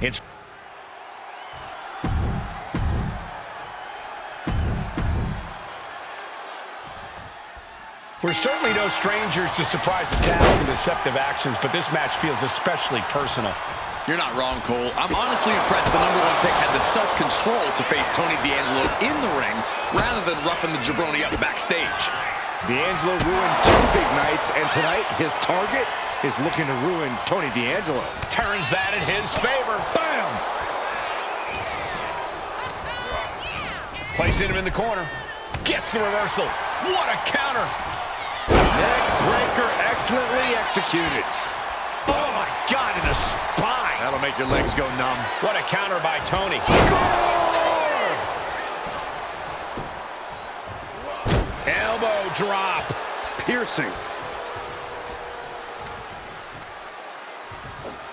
It's We're certainly no strangers to surprise attacks and deceptive actions, but this match feels especially personal. You're not wrong, Cole. I'm honestly impressed the #1 pick had the self-control to face Tony D'Angelo in the ring rather than roughing the jabroni up backstage. D'Angelo ruined 2 big nights, and tonight his target is looking to ruin Tony D'Angelo. Turns that in his favor. Bam! Placing him in the corner. Gets the reversal. What a counter. Neck breaker excellently executed. Oh my God, in the spine. That'll make your legs go numb. What a counter by Tony. Elbow drop. Piercing.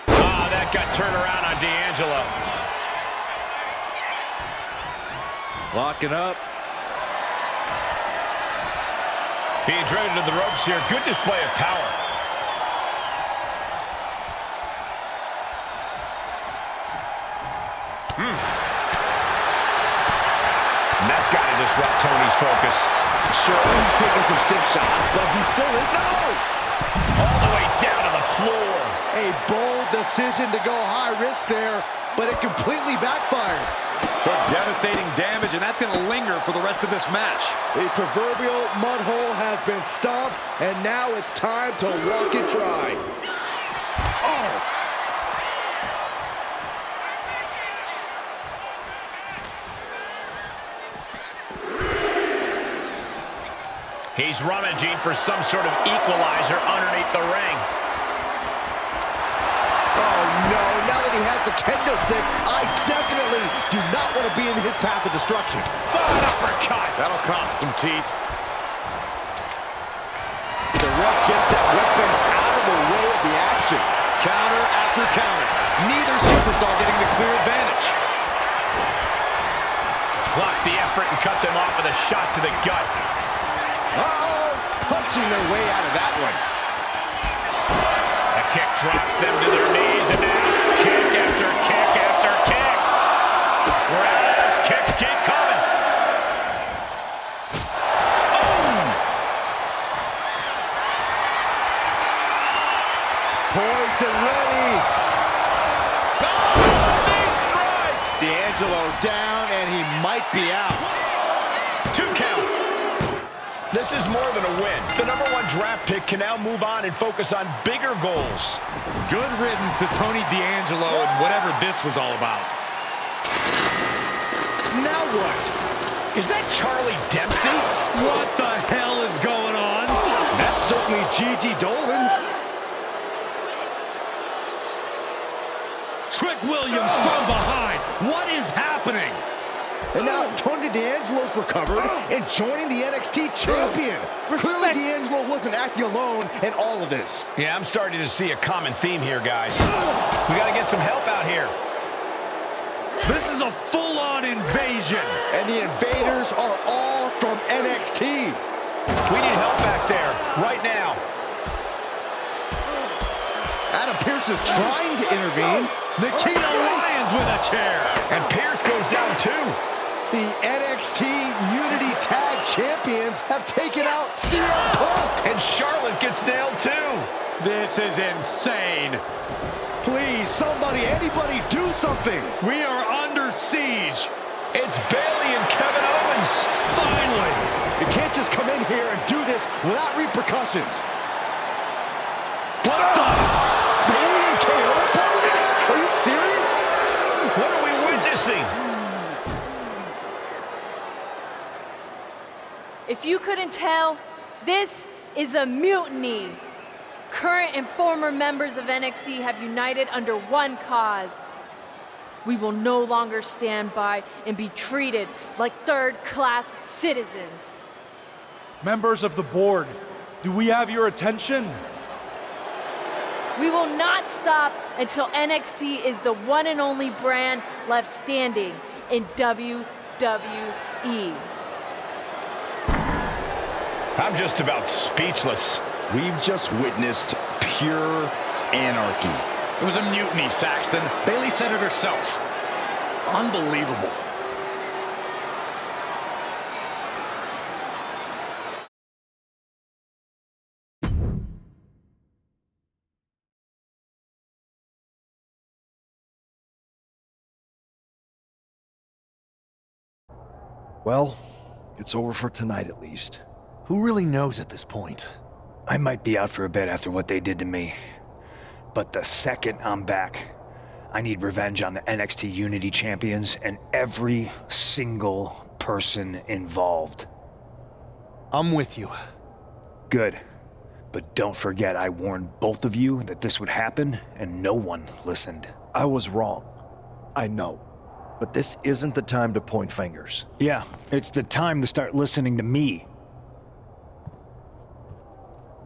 Oh, that got turned around on D'Angelo. Locking up. Being driven to the ropes here. Good display of power. And that's got to disrupt Tony's focus. Sure, he's taking some stiff shots, but he's still in. No! All the way down to the floor. A bold decision to go high risk there, but it completely backfired. Took devastating damage, and that's going to linger for the rest of this match. The proverbial mud hole has been stomped, and now it's time to walk it dry. Oh! He's rummaging for some sort of equalizer underneath the ring. Oh, no. Now that he has the kendo stick, I definitely do not want to be in his path of destruction. An uppercut. That'll cost some teeth. The ref gets that weapon out of the way of the action. Counter after counter. Neither superstar getting the clear advantage. Block the effort and cut them off with a shot to the gut. Uh-oh, punching their way out of that one. A kick drops them to their knees, and now kick after kick after kick. We're out of this. Kicks keep coming. Poised and ready. Oh, big strike. D'Angelo down, and he might be out. 2 count. This is more than a win. The #1 draft pick can now move on and focus on bigger goals. Good riddance to Tony D'Angelo and whatever this was all about. Now what? Is that Charlie Dempsey? What the hell is going on? That's certainly Gigi Dolan. Trick Williams from behind. What is happening? And now Tony D'Angelo's recovered and joining the NXT champion. Clearly D'Angelo wasn't acting alone in all of this. Yeah, I'm starting to see a common theme here, guys. We got to get some help out here. This is a full-on invasion. And the invaders are all from NXT. We need help back there, right now. Adam Pearce is trying to intervene. Nikita Lyons with a chair. And Pierce goes down too. The NXT Unity Tag Champions have taken out CM Punk. And Charlotte gets nailed too. This is insane. Please, somebody, anybody, do something. We are under siege. It's Bayley and Kevin Owens. Finally. You can't just come in here and do this without repercussions. What the? Bayley and KO are part of this? Are you serious? What are we witnessing? If you couldn't tell, this is a mutiny. Current and former members of NXT have united under one cause. We will no longer stand by and be treated like third-class citizens. Members of the board, do we have your attention? We will not stop until NXT is the one and only brand left standing in WWE. I'm just about speechless. We've just witnessed pure anarchy. It was a mutiny, Saxton. Bayley said it herself. Unbelievable. Well, it's over for tonight at least. Who really knows at this point? I might be out for a bit after what they did to me. But the second I'm back, I need revenge on the NXT Unity Champions and every single person involved. I'm with you. Good. But don't forget I warned both of you that this would happen, and no one listened. I was wrong. I know. But this isn't the time to point fingers. Yeah, it's the time to start listening to me.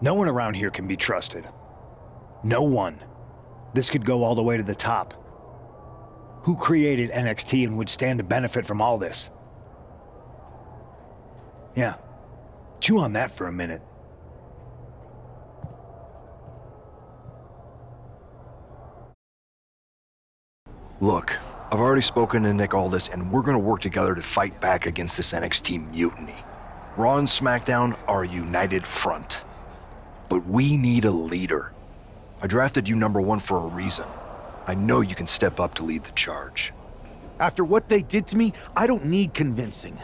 No one around here can be trusted. No one. This could go all the way to the top. Who created NXT and would stand to benefit from all this? Yeah. Chew on that for a minute. Look, I've already spoken to Nick Aldis, and we're gonna work together to fight back against this NXT mutiny. Raw and SmackDown are a united front. But we need a leader. I drafted you #1 for a reason. I know you can step up to lead the charge. After what they did to me, I don't need convincing.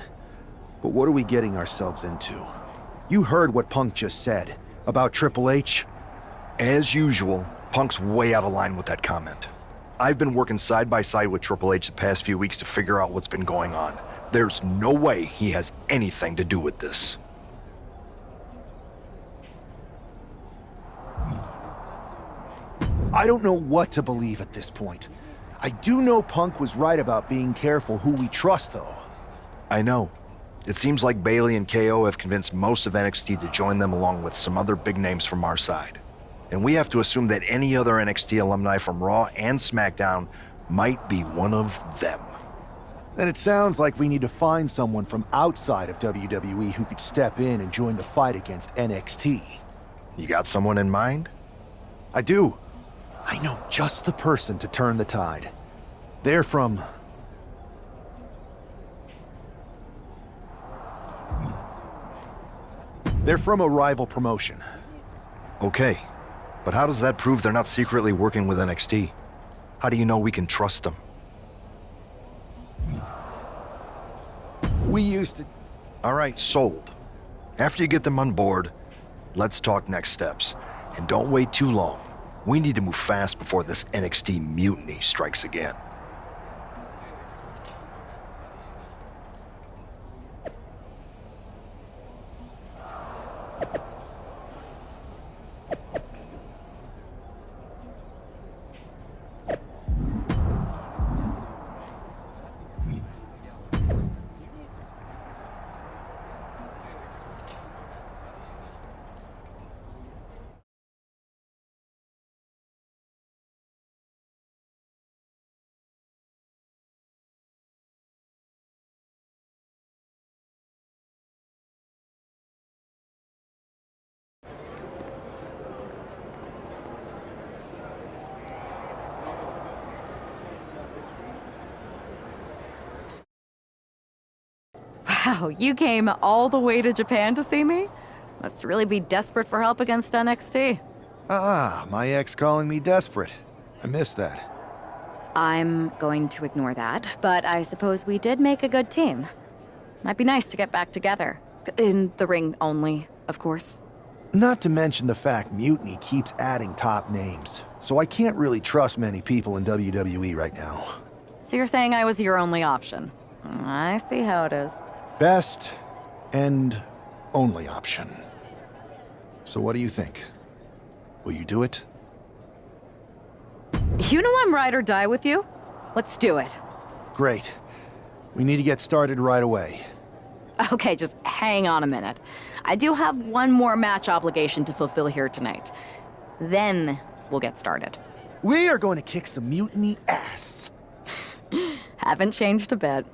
But what are we getting ourselves into? You heard what Punk just said about Triple H. As usual, Punk's way out of line with that comment. I've been working side by side with Triple H the past few weeks to figure out what's been going on. There's no way he has anything to do with this. I don't know what to believe at this point. I do know Punk was right about being careful who we trust, though. I know. It seems like Bayley and KO have convinced most of NXT to join them along with some other big names from our side. And we have to assume that any other NXT alumni from Raw and SmackDown might be one of them. Then it sounds like we need to find someone from outside of WWE who could step in and join the fight against NXT. You got someone in mind? I do. I know just the person to turn the tide. They're from... They're from a rival promotion. Okay. But how does that prove they're not secretly working with NXT? How do you know we can trust them? We used to... All right, sold. After you get them on board, let's talk next steps. And don't wait too long. We need to move fast before this NXT mutiny strikes again. Wow, you came all the way to Japan to see me? Must really be desperate for help against NXT. Ah, my ex calling me desperate. I missed that. I'm going to ignore that, but I suppose we did make a good team. Might be nice to get back together. In the ring only, of course. Not to mention the fact Mutiny keeps adding top names, so I can't really trust many people in WWE right now. So you're saying I was your only option? I see how it is. Best and only option. So what do you think? Will you do it? You know I'm ride or die with you. Let's do it. Great. We need to get started right away. Okay, just hang on a minute. I do have one more match obligation to fulfill here tonight. Then we'll get started. We are going to kick some Mutiny ass. Haven't changed a bit.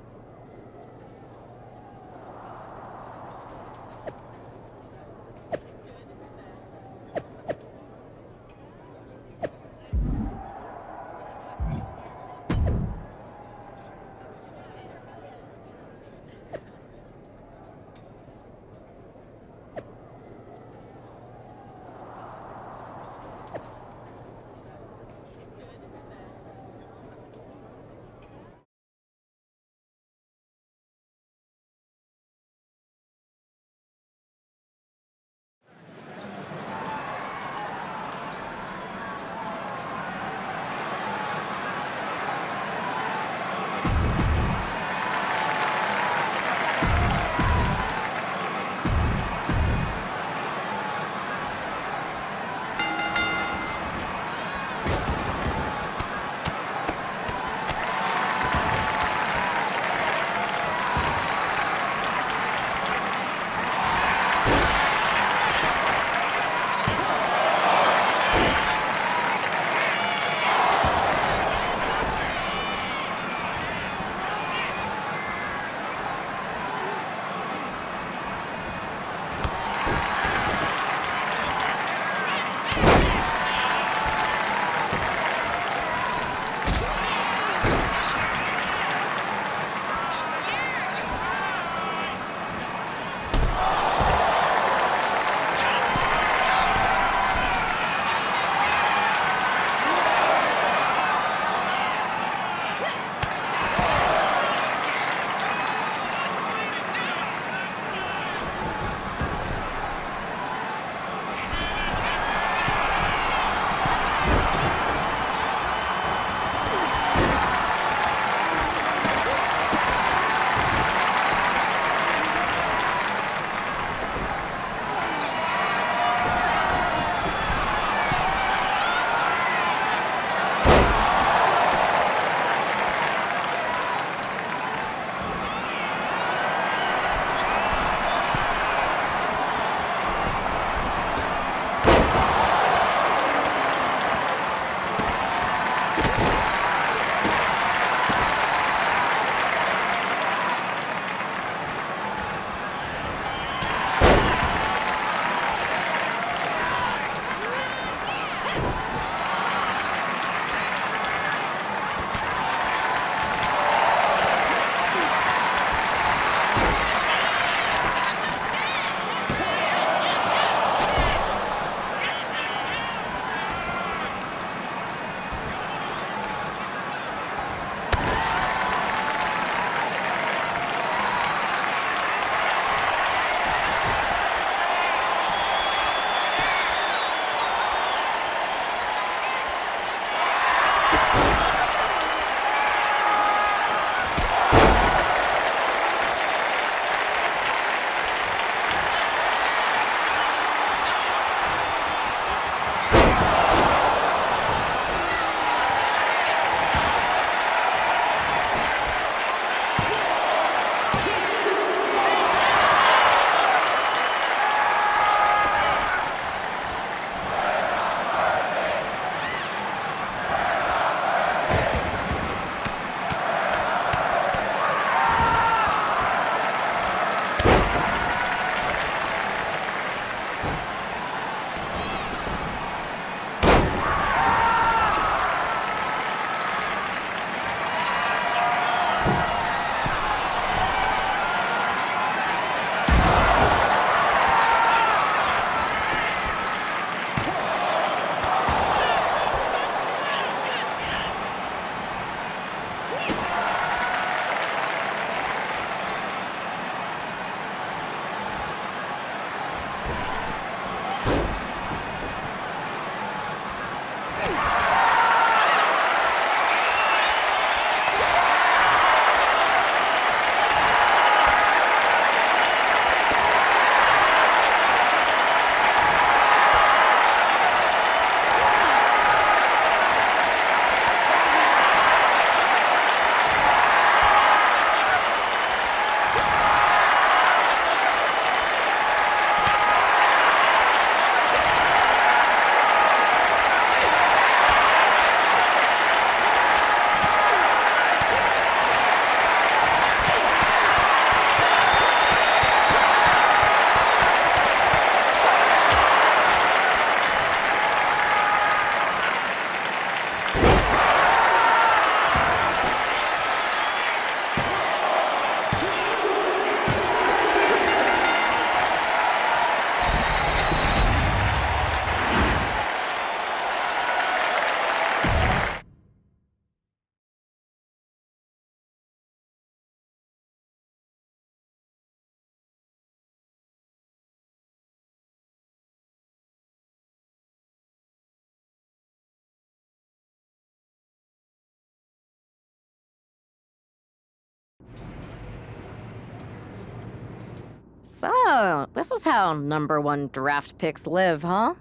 So, this is how #1 draft picks live, huh?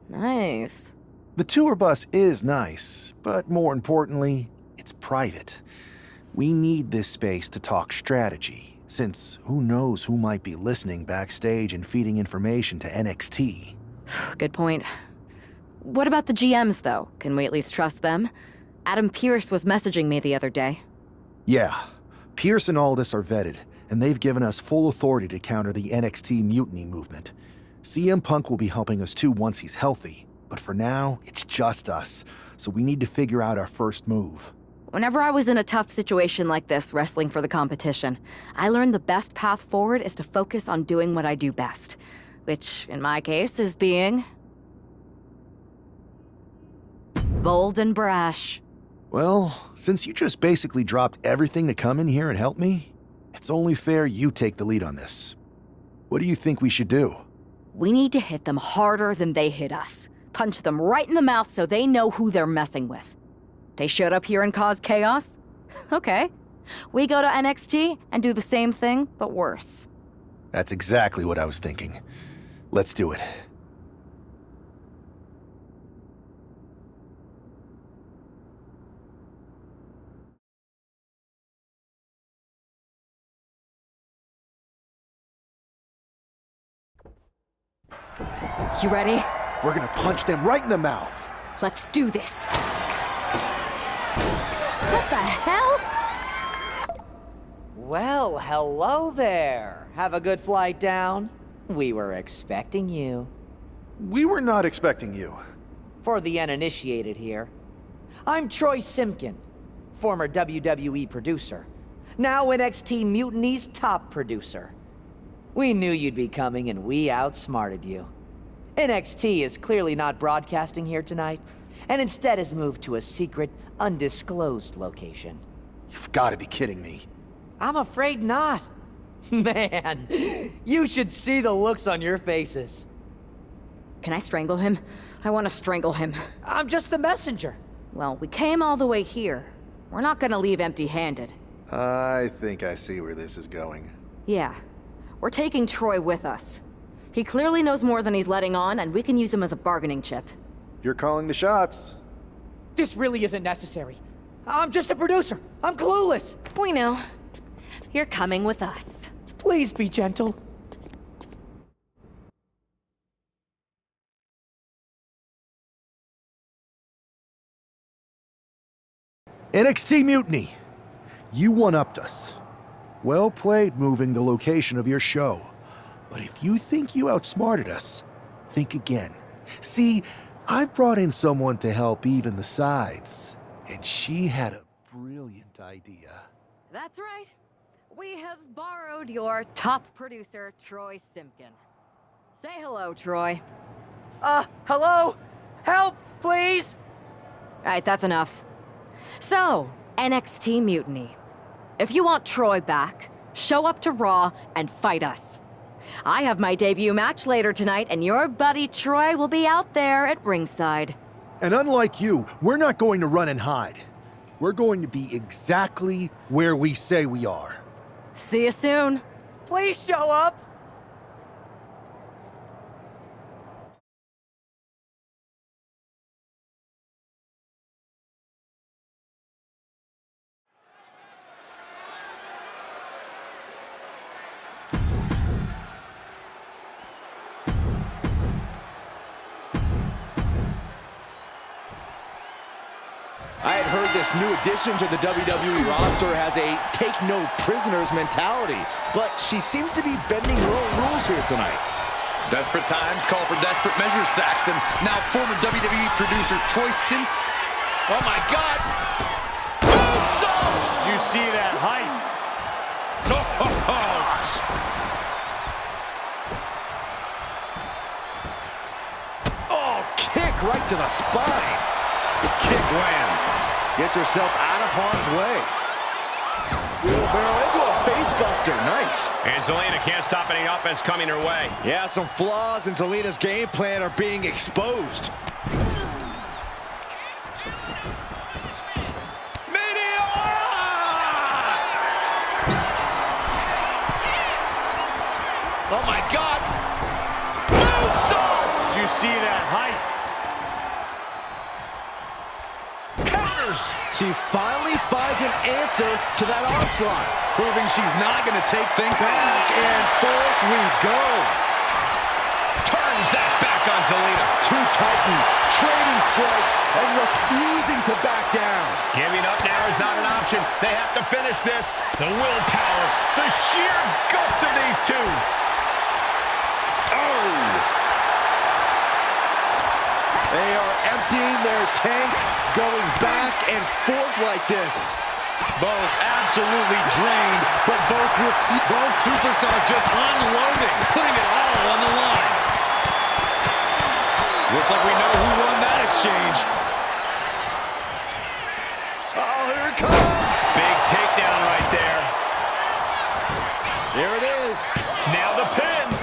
Nice. The tour bus is nice, but more importantly, it's private. We need this space to talk strategy, since who knows who might be listening backstage and feeding information to NXT. Good point. What about the GMs, though? Can we at least trust them? Adam Pearce was messaging me the other day. Yeah, Pierce and Aldis are vetted, and they've given us full authority to counter the NXT mutiny movement. CM Punk will be helping us too once he's healthy, but for now, it's just us, so we need to figure out our first move. Whenever I was in a tough situation like this, wrestling for the competition, I learned the best path forward is to focus on doing what I do best, which, in my case, is being bold and brash. Well, since you just basically dropped everything to come in here and help me, it's only fair you take the lead on this. What do you think we should do? We need to hit them harder than they hit us. Punch them right in the mouth so they know who they're messing with. They showed up here and caused chaos? Okay. We go to NXT and do the same thing, but worse. That's exactly what I was thinking. Let's do it. You ready? We're gonna punch them right in the mouth. Let's do this. What the hell? Well, hello there. Have a good flight down. We were expecting you. We were not expecting you. For the uninitiated here, I'm Troy Simkin, former WWE producer, now NXT Mutiny's top producer. We knew you'd be coming and we outsmarted you. NXT is clearly not broadcasting here tonight, and instead has moved to a secret, undisclosed location. You've got to be kidding me. I'm afraid not. Man, you should see the looks on your faces. Can I strangle him? I want to strangle him. I'm just the messenger. Well, we came all the way here. We're not gonna leave empty-handed. I think I see where this is going. Yeah. We're taking Troy with us. He clearly knows more than he's letting on, and we can use him as a bargaining chip. You're calling the shots. This really isn't necessary. I'm just a producer. I'm clueless. We know. You're coming with us. Please be gentle. NXT Mutiny! You one-upped us. Well played moving the location of your show. But if you think you outsmarted us, think again. See, I've brought in someone to help even the sides, and she had a brilliant idea. That's right. We have borrowed your top producer, Troy Simkin. Say hello, Troy. Hello? Help, please? All right, that's enough. So, NXT Mutiny. If you want Troy back, show up to Raw and fight us. I have my debut match later tonight, and your buddy Troy will be out there at ringside. And unlike you, we're not going to run and hide. We're going to be exactly where we say we are. See you soon. Please show up. I had heard this new addition to the WWE roster has a take-no-prisoners mentality, but she seems to be bending her own rules here tonight. Desperate times call for desperate measures, Saxton. Now former WWE producer Troy Sim... Oh, my God. Moonsault! You see that height? Oh, kick right to the spine. Kick lands. Get yourself out of harm's way. Wheelbarrow into a facebuster. Nice. And Zelina can't stop any offense coming her way. Yeah, some flaws in Zelina's game plan are being exposed. Oh, my God. Moonsault! Did you see that height? Counters! She finally finds an answer to that onslaught. Proving she's not going to take things Back and forth we go. Turns that back on Zelina. Two titans trading strikes and refusing to back down. Giving up now is not an option. They have to finish this. The willpower, the sheer guts of these two. They are emptying their tanks, going back and forth like this. both absolutely drained, but both superstars just unloading, putting it all on the line. Looks like we know who won that exchange. Oh, here it comes. Big takedown right there. There it is. Now the pin.